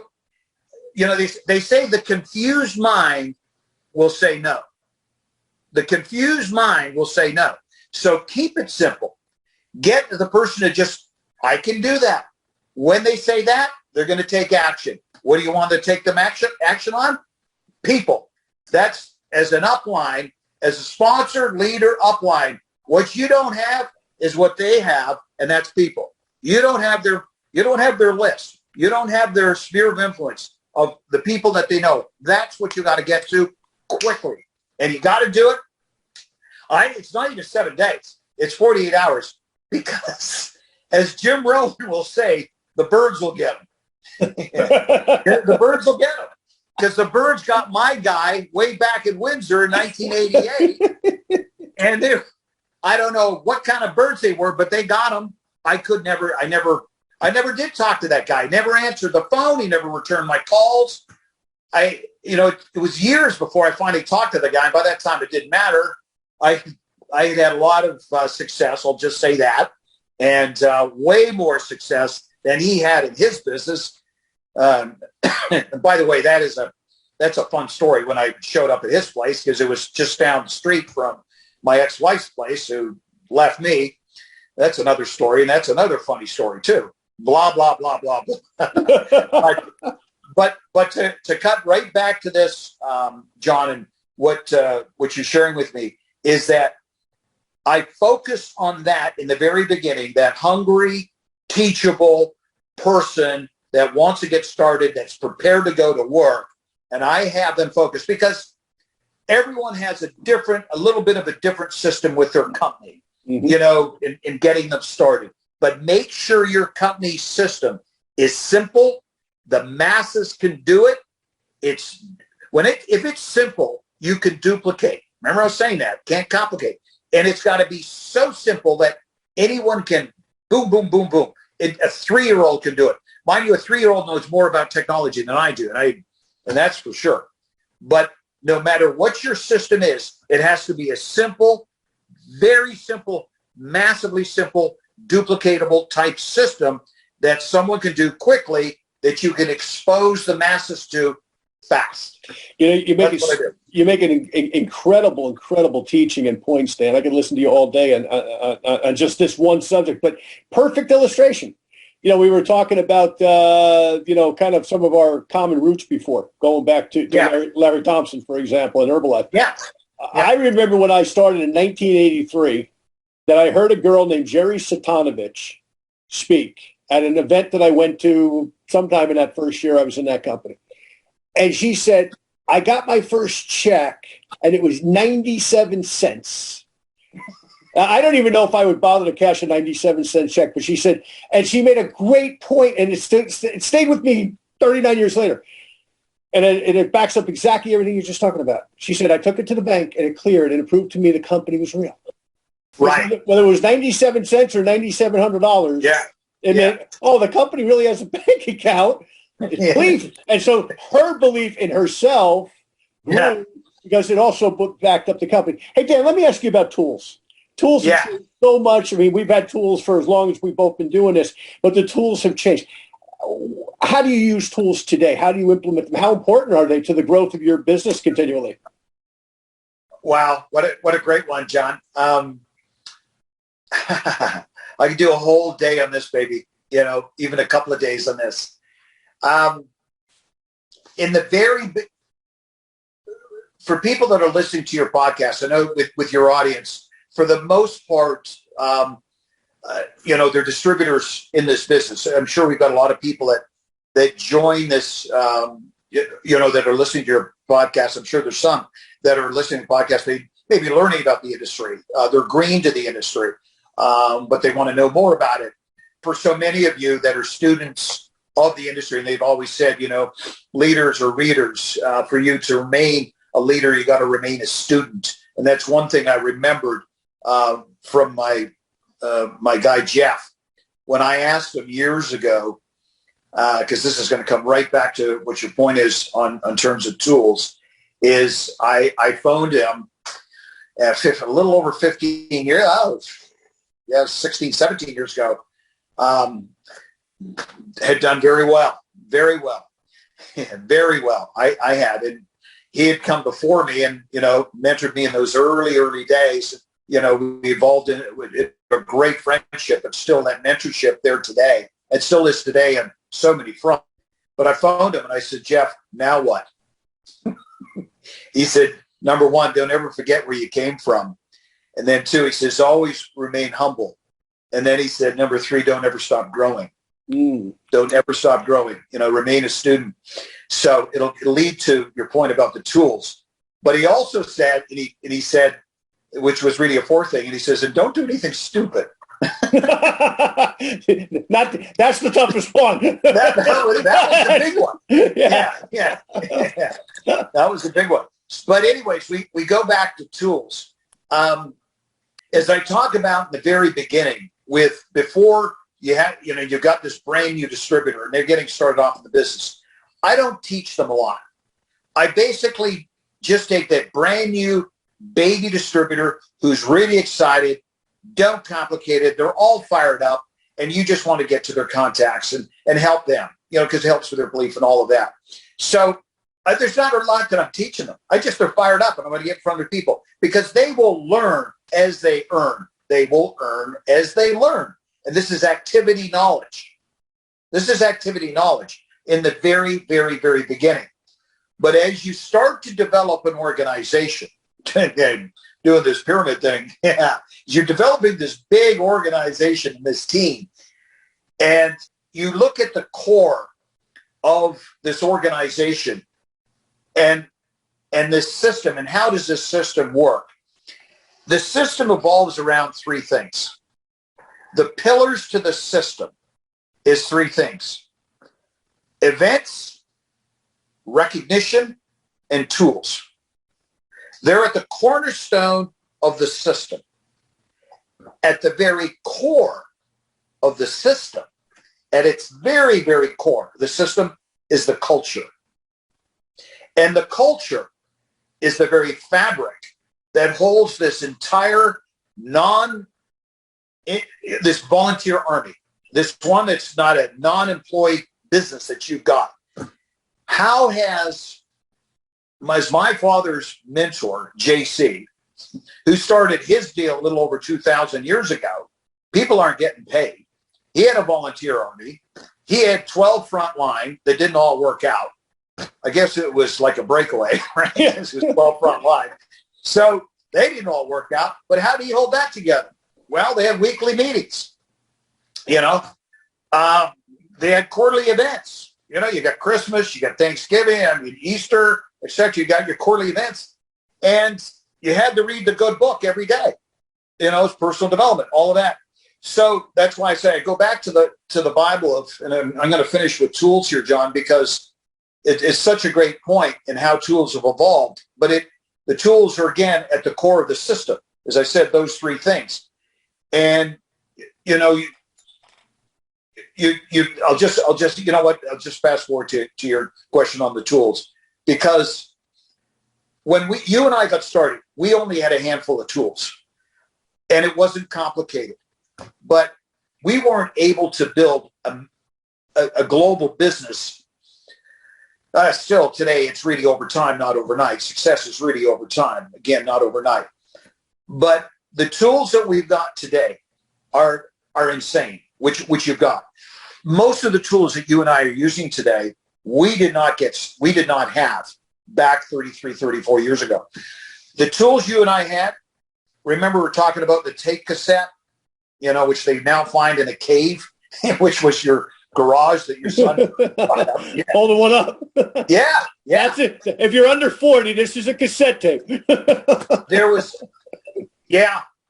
you know, they say the confused mind will say no. The confused mind will say no. So keep it simple. Get the person to just, I can do that. When they say that, they're going to take action. What do you want to take them action on? People. That's as an upline, as a sponsor, leader, upline. What you don't have is what they have, and that's people. You don't have their list. You don't have their sphere of influence of the people that they know. That's what you got to get to quickly. And you got to do it. It's not even 7 days. It's 48 hours, because as Jim Rohn will say, the birds will get them. The birds will get them. Because the birds got my guy way back in Windsor in 1988. And I don't know what kind of birds they were, but they got them. I never did talk to that guy. Never answered the phone. He never returned my calls. It was years before I finally talked to the guy. By that time, it didn't matter. I had a lot of success. I'll just say that, and way more success than he had in his business. And by the way, that's a fun story when I showed up at his place, because it was just down the street from my ex-wife's place, who left me. That's another story, and that's another funny story too. Blah blah blah blah blah. But to cut right back to this, John, and what you're sharing with me is that I focus on that in the very beginning. That hungry, teachable person that wants to get started, that's prepared to go to work, and I have them focused, because everyone has a little bit of a different system with their company, in getting them started. But make sure your company's system is simple. The masses can do it. If it's simple, you can duplicate. Remember I was saying that, can't complicate. And it's got to be so simple that anyone can boom, boom, boom, boom. A 3-year-old can do it. Mind you, a 3-year-old knows more about technology than I do, and that's for sure. But no matter what your system is, it has to be a simple, very simple, massively simple, duplicatable type system that someone can do quickly, that you can expose the masses to fast. You make an incredible teaching and points, Dan. I could listen to you all day on just this one subject, but perfect illustration. We were talking about, kind of some of our common roots before, going back to Larry Thompson, for example, and Herbalife. Yeah. I remember when I started in 1983 that I heard a girl named Jerry Satanovich speak at an event that I went to sometime in that first year I was in that company. And she said, I got my first check and it was 97 cents. I don't even know if I would bother to cash a 97-cent check, but she said, and she made a great point, and it stayed with me 39 years later. And it backs up exactly everything you're just talking about. She said, I took it to the bank and it cleared and it proved to me the company was real. Right. Whether it was 97 cents or $9,700, it meant, the company really has a bank account. Belief. And so her belief in herself grew because it also backed up the company. Hey, Dan, let me ask you about tools. Tools have changed so much. I mean, we've had tools for as long as we've both been doing this, but the tools have changed. How do you use tools today? How do you implement them? How important are they to the growth of your business continually? Wow, what a great one, John. I could do a whole day on this, baby. Even a couple of days on this. For people that are listening to your podcast, I know with your audience, for the most part, they're distributors in this business. I'm sure we've got a lot of people that join this, that are listening to your podcast. I'm sure there's some that are listening to podcasts. They may be learning about the industry. They're green to the industry, but they want to know more about it. For so many of you that are students of the industry, and they've always said, leaders or readers, for you to remain a leader, you got to remain a student. And that's one thing I remembered from my guy, Jeff, when I asked him years ago, because this is going to come right back to what your point is on terms of tools, is I phoned him a little over 15 years, 16, 17 years ago, had done very well, very well. I had, and he had come before me and, mentored me in those early days. We evolved in a great friendship, but still that mentorship there today, and still is today on so many fronts. But I phoned him and I said, Jeff, now what? He said, number one, don't ever forget where you came from. And then two, he says, always remain humble. And then he said, number three, don't ever stop growing. Don't ever stop growing. Remain a student. So it'll lead to your point about the tools. But he also said, and he said, which was really a fourth thing, and he says, and don't do anything stupid. That's the toughest one. that was the big one. Yeah. That was the big one. But anyways, we go back to tools. As I talked about in the very beginning, before you've got this brand new distributor and they're getting started off in the business, I don't teach them a lot. I basically just take that brand new baby distributor who's really excited, don't complicate it, they're all fired up, and you just want to get to their contacts and help them, because it helps with their belief and all of that. So there's not a lot that I'm teaching them. They're fired up, and I'm going to get in front of people because they will learn as they earn. They will earn as they learn. And this is activity knowledge. This is activity knowledge in the very, very, very beginning. But as you start to develop an organization, and doing this pyramid thing, you're developing this big organization, this team, and you look at the core of this organization, and and this system, and how does this system work? The system evolves around three things. The pillars to the system is three things: events, recognition, and tools. They're at the cornerstone of the system. At the very core of the system, at its very, very core, the system is the culture. And the culture is the very fabric that holds this entire this volunteer army, this one that's not a non-employee business that you've got. How has my father's mentor, JC, who started his deal a little over 2,000 years ago, people aren't getting paid. He had a volunteer army. He had 12 frontline that didn't all work out. I guess it was like a breakaway, right? It was 12 frontline. So they didn't all work out. But how do you hold that together? Well, they had weekly meetings. They had quarterly events. You got Christmas, you got Thanksgiving, Easter, etc. You got your quarterly events. And you had to read the good book every day. It's personal development, all of that. So that's why I say I go back to the Bible and I'm going to finish with tools here, John, because it's such a great point in how tools have evolved. But the tools are, again, at the core of the system. As I said, those three things. And, I'll just fast forward to your question on the tools, because when you and I got started, we only had a handful of tools, and it wasn't complicated, but we weren't able to build a global business. Still today, it's really over time, not overnight. Success is really over time. Again, not overnight. But the tools that we've got today are insane, which you've got. Most of the tools that you and I are using today, we did not have back 33, 34 years ago. The tools you and I had, remember we're talking about the tape cassette, which they now find in a cave, which was your garage that your son yeah. Holding one up. Yeah. That's it. If you're under 40, this is a cassette tape.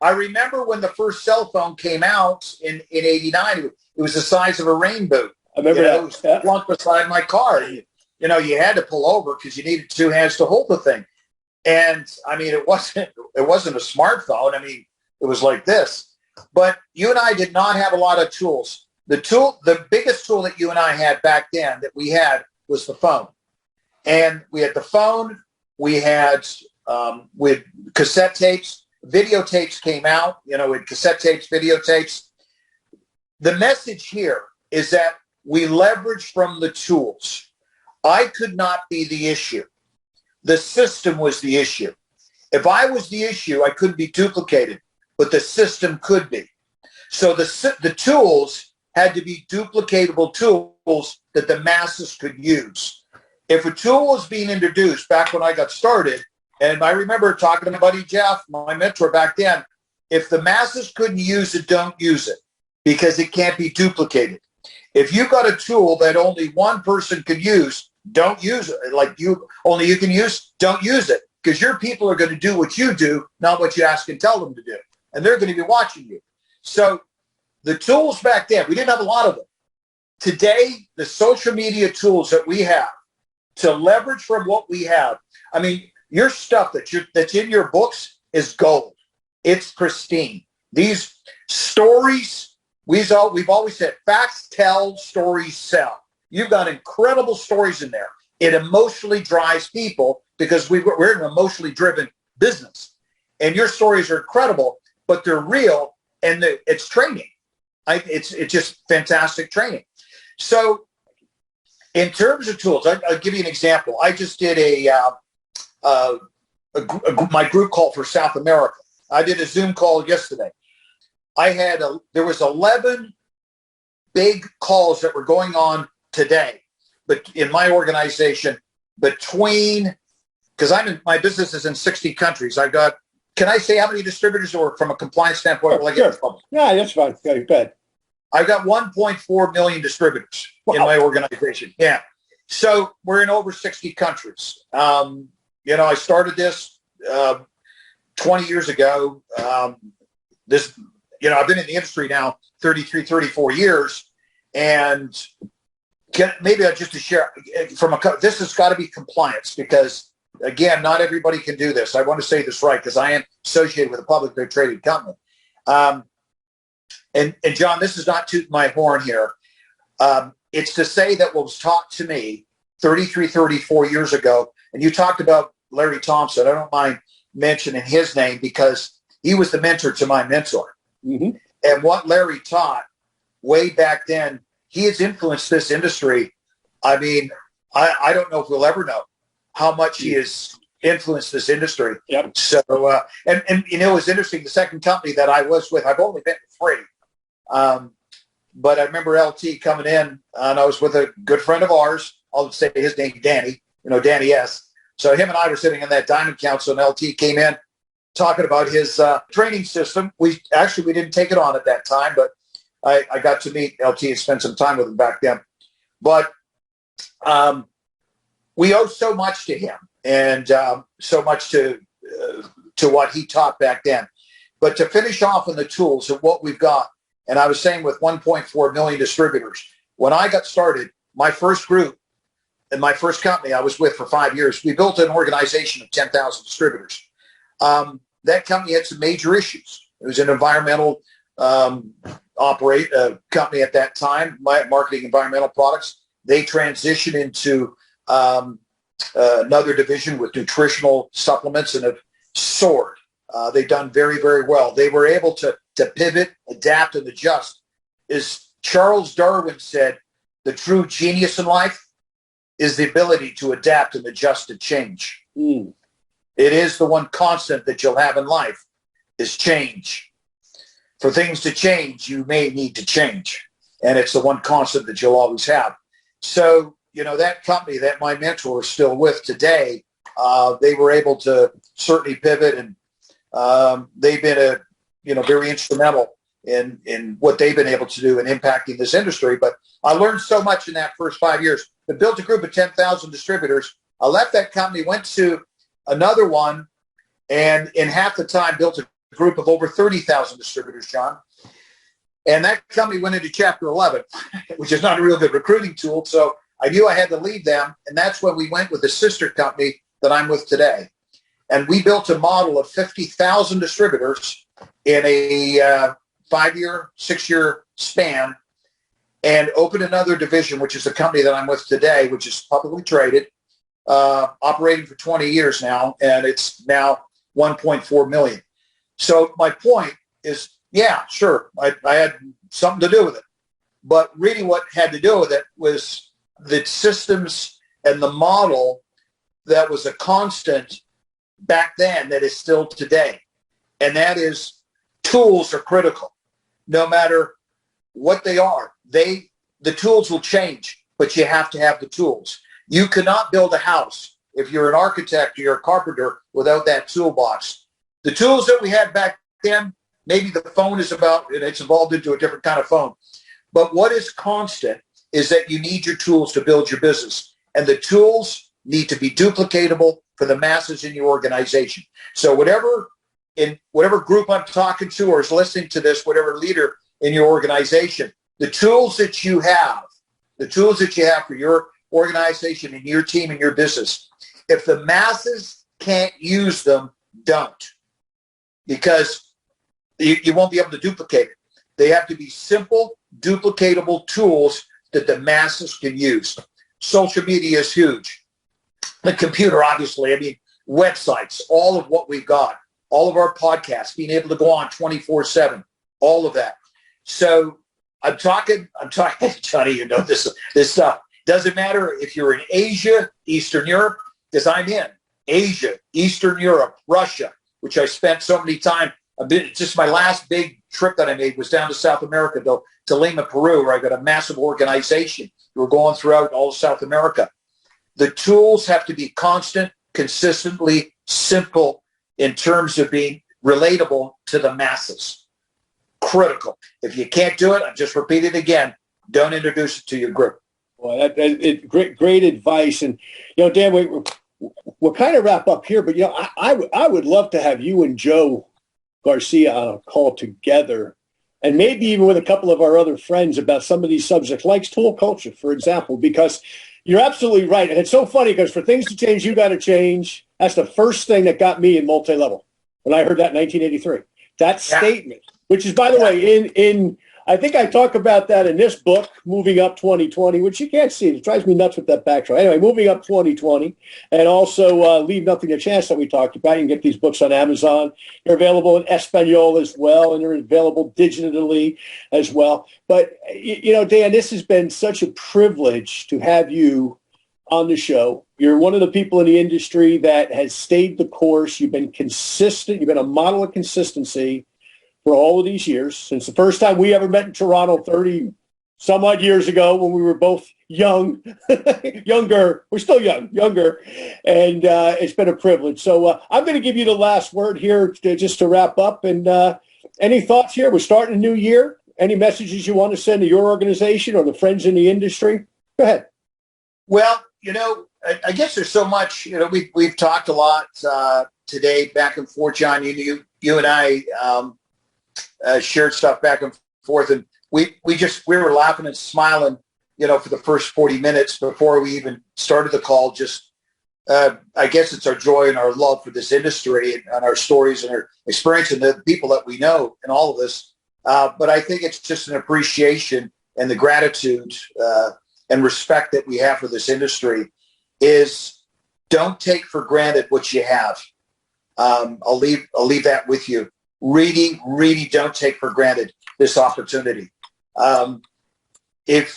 I remember when the first cell phone came out in 89, it was the size of a rainbow. I remember that. It was plunked beside my car. You had to pull over because you needed two hands to hold the thing. And I mean, it wasn't a smartphone. I mean, it was like this. But you and I did not have a lot of tools. The biggest tool that you and I had back then that we had was the phone. And we had the phone. We had with cassette tapes. Videotapes came out, with cassette tapes, videotapes. The message here is that we leverage from the tools. I could not be the issue. The system was the issue. If I was the issue, I couldn't be duplicated, but the system could be. So the tools had to be duplicatable tools that the masses could use. If a tool was being introduced back when I got started, and I remember talking to my buddy Jeff, my mentor back then, if the masses couldn't use it, don't use it, because it can't be duplicated. If you got a tool that only one person could use, don't use it. Like only you can use, don't use it, because your people are going to do what you do, not what you ask and tell them to do. And they're going to be watching you. So the tools back then, we didn't have a lot of them. Today, the social media tools that we have to leverage from what we have, I mean, your stuff that's in your books is gold. It's pristine. These stories, we've always said, facts tell, stories sell. You've got incredible stories in there. It emotionally drives people because we're an emotionally driven business. And your stories are incredible, but they're real, and it's training. It's just fantastic training. So in terms of tools, I'll give you an example. I just did my group call for South America. I did a Zoom call yesterday. There was 11 big calls that were going on today, but in my organization, because my business is in 60 countries. Can I say how many distributors, or from a compliance standpoint? Sure. Yeah, that's fine. Yeah, you bet. I've got 1.4 million distributors in my organization. Yeah. So we're in over 60 countries. I started this 20 years ago. I've been in the industry now 33, 34 years. And maybe just to share this has got to be compliance because, again, not everybody can do this. I want to say this right because I am associated with a publicly traded company. And John, this is not tooting my horn here. It's to say that what was taught to me 33, 34 years ago, and you talked about Larry Thompson. I don't mind mentioning his name because he was the mentor to my mentor. Mm-hmm. And what Larry taught way back then, he has influenced this industry. I mean, I don't know if we'll ever know how much he has influenced this industry. Yep. So, and it was interesting. The second company that I was with, I've only been with 3. But I remember LT coming in, and I was with a good friend of ours. I'll say his name, Danny, Danny S. So him and I were sitting in that Diamond Council, and LT came in talking about his training system. We didn't take it on at that time, but I got to meet LT and spend some time with him back then. But we owe so much to him and so much to what he taught back then. But to finish off on the tools of what we've got, and I was saying with 1.4 million distributors, when I got started, my first group and my first company I was with for 5 years, we built an organization of 10,000 distributors. That company had some major issues. It was an environmental company at that time, marketing environmental products. They transitioned into another division with nutritional supplements and have soared. They've done very, very well. They were able to pivot, adapt, and adjust. As Charles Darwin said, the true genius in life is the ability to adapt and adjust to change. Mm. It is the one constant that you'll have in life is change. For things to change, you may need to change. And it's the one constant that you'll always have. So, that company that my mentor is still with today, they were able to certainly pivot, and they've been very instrumental in what they've been able to do in impacting this industry. But I learned so much in that first 5 years. I built a group of 10,000 distributors. I left that company, went to another one, and in half the time built a group of over 30,000 distributors, John. And that company went into Chapter 11, which is not a real good recruiting tool. So I knew I had to leave them. And that's when we went with the sister company that I'm with today. And we built a model of 50,000 distributors in a 5-year, 6-year span, and opened another division, which is the company that I'm with today, which is publicly traded, operating for 20 years now, and it's now 1.4 million. So my point is, yeah, sure, I had something to do with it. But really what had to do with it was the systems and the model that was a constant back then that is still today. And that is tools are critical. No matter what they are, the tools will change, but you have to have the tools. You cannot build a house if you're an architect or you're a carpenter without that toolbox. The tools that we had back then, maybe the phone it's evolved into a different kind of phone. But what is constant is that you need your tools to build your business. And the tools need to be duplicatable for the masses in your organization. So whatever group I'm talking to or is listening to this, whatever leader in your organization, the tools that you have for your organization and your team and your business, if the masses can't use them, don't. Because you won't be able to duplicate it. They have to be simple, duplicatable tools that the masses can use. Social media is huge. The computer, obviously, websites, all of what we've got, all of our podcasts, being able to go on 24/7, all of that. So I'm talking, Johnny, this stuff. Doesn't matter if you're in Asia, Eastern Europe, because I'm in Asia, Eastern Europe, Russia, which I spent so many time. Just my last big trip that I made was down to South America, to Lima, Peru, where I got a massive organization. We were going throughout all of South America. The tools have to be constant, consistently simple in terms of being relatable to the masses. Critical. If you can't do it, I just repeat it again, don't introduce it to your group. Well, great advice. And, Dan, we'll kind of wrap up here, but I would love to have you and Joe Garcia on a call together, and maybe even with a couple of our other friends about some of these subjects, like tool culture, for example, because you're absolutely right. And it's so funny because for things to change, you got to change. That's the first thing that got me in multi-level when I heard that in 1983. That statement, which is, by the way, in I think I talk about that in this book, Moving Up 2020, which you can't see. It drives me nuts with that backdrop. Anyway, Moving Up 2020, and also Leave Nothing to Chance that we talked about. You can get these books on Amazon. They're available in Espanol as well, and they're available digitally as well. But, Dan, this has been such a privilege to have you on the show. You're one of the people in the industry that has stayed the course. You've been consistent. You've been a model of consistency for all of these years, since the first time we ever met in Toronto 30 some odd years ago when we were both young, younger. We're still younger. And it's been a privilege. So I'm going to give you the last word here just to wrap up. And any thoughts here? We're starting a new year. Any messages you want to send to your organization or the friends in the industry? Go ahead. Well, I guess there's so much, we've talked a lot today back and forth, John. You and I shared stuff back and forth, and we were laughing and smiling, for the first 40 minutes before we even started the call. Just, I guess it's our joy and our love for this industry and our stories and our experience and the people that we know and all of this. But I think it's just an appreciation and the gratitude and respect that we have for this industry is don't take for granted what you have. I'll leave that with you. Really, really don't take for granted this opportunity. We've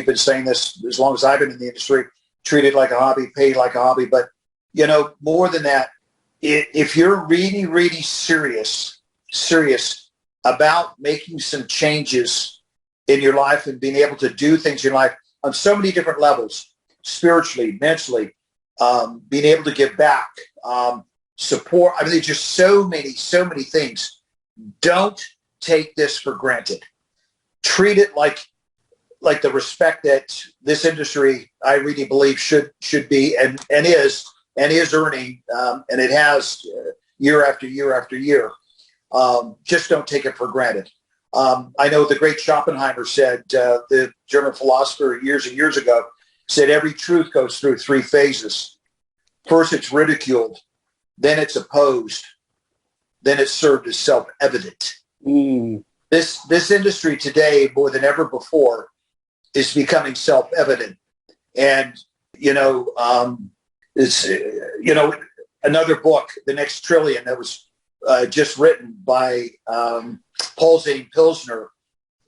been saying this as long as I've been in the industry, treat it like a hobby, paid like a hobby. But, more than that, if you're really, really serious about making some changes in your life and being able to do things in your life on so many different levels, spiritually, mentally, being able to give back, support. I mean, there's just so many things. Don't take this for granted. Treat it like the respect that this industry, I really believe, should be and is earning, and it has year after year after year. Just don't take it for granted. I know the great Schopenhauer said, the German philosopher years and years ago, said every truth goes through three phases. First, it's ridiculed. Then it's opposed. Then it's served as self-evident. This industry today, more than ever before, is becoming self-evident. And, it's, another book, The Next Trillion, that was just written by Paul Zane Pilsner.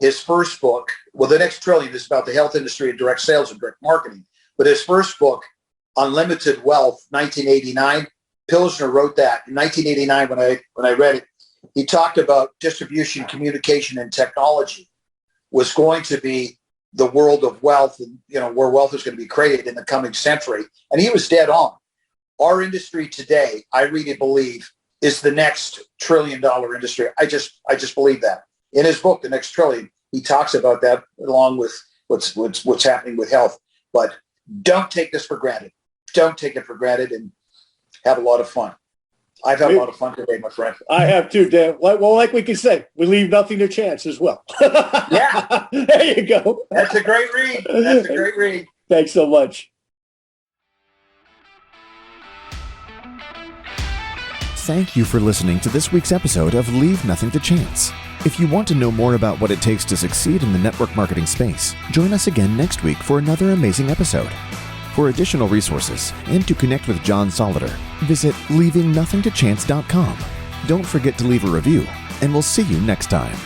His first book, The Next Trillion is about the health industry and direct sales and direct marketing. But his first book, Unlimited Wealth, 1989, Pilsner wrote that in 1989 when I read it. He talked about distribution, communication, and technology was going to be the world of wealth and, where wealth is going to be created in the coming century. And he was dead on. Our industry today, I really believe, is the next $1 trillion industry. I just believe that. In his book, The Next Trillion, he talks about that along with what's happening with health. But don't take this for granted. Don't take it for granted and have a lot of fun. I've had a lot of fun today, my friend. I have too, Dan. Well, like we can say, we leave nothing to chance as well. Yeah. There you go. That's a great read. Thanks so much. Thank you for listening to this week's episode of Leave Nothing to Chance. If you want to know more about what it takes to succeed in the network marketing space, join us again next week for another amazing episode. For additional resources and to connect with John Solleder, visit leavingnothingtochance.com. Don't forget to leave a review, and we'll see you next time.